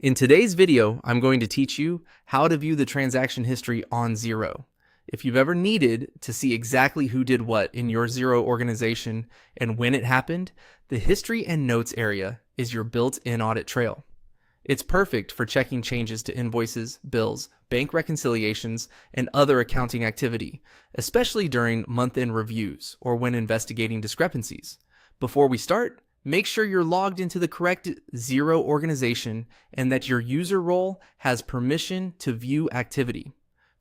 In today's video, I'm going to teach you how to view the transaction history on Xero. If you've ever needed to see exactly who did what in your Xero organization and when it happened, the History and Notes area is your built-in audit trail. It's perfect for checking changes to invoices, bills, bank reconciliations, and other accounting activity, especially during month-end reviews or when investigating discrepancies. Before we start, make sure you're logged into the correct Xero organization and that your user role has permission to view activity.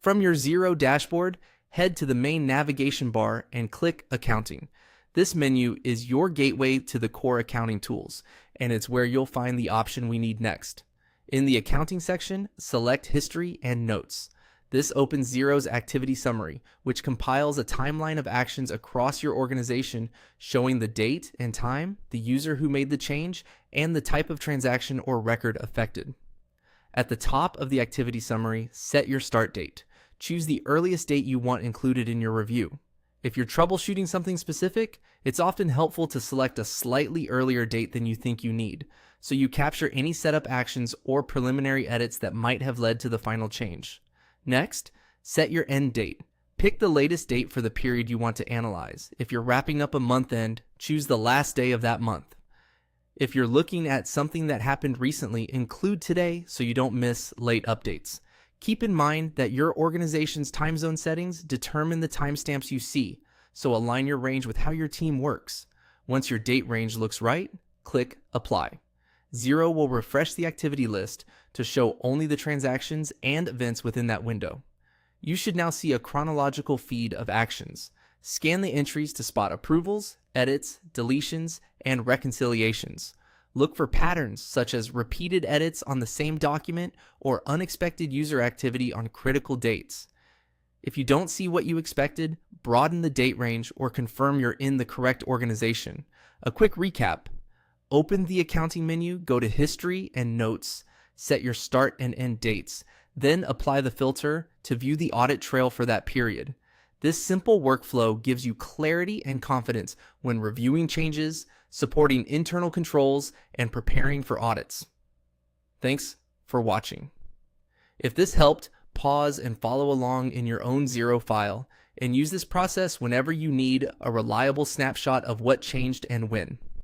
From your Xero dashboard, head to the main navigation bar and click Accounting. This menu is your gateway to the core accounting tools, and it's where you'll find the option we need next. In the Accounting section, select History and Notes. This opens Xero's activity summary, which compiles a timeline of actions across your organization showing the date and time, the user who made the change, and the type of transaction or record affected. At the top of the activity summary, set your start date. Choose the earliest date you want included in your review. If you're troubleshooting something specific, it's often helpful to select a slightly earlier date than you think you need, so you capture any setup actions or preliminary edits that might have led to the final change. Next, set your end date. Pick the latest date for the period you want to analyze. If you're wrapping up a month end, choose the last day of that month. If you're looking at something that happened recently, include today so you don't miss late updates. Keep in mind that your organization's time zone settings determine the timestamps you see, so align your range with how your team works. Once your date range looks right, click Apply. Xero will refresh the activity list to show only the transactions and events within that window. You should now see a chronological feed of actions. Scan the entries to spot approvals, edits, deletions, and reconciliations. Look for patterns such as repeated edits on the same document or unexpected user activity on critical dates. If you don't see what you expected, broaden the date range or confirm you're in the correct organization. A quick recap. Open the accounting menu, go to History and Notes, set your start and end dates, then apply the filter to view the audit trail for that period. This simple workflow gives you clarity and confidence when reviewing changes, supporting internal controls, and preparing for audits. Thanks for watching. If this helped, pause and follow along in your own Xero file, and use this process whenever you need a reliable snapshot of what changed and when.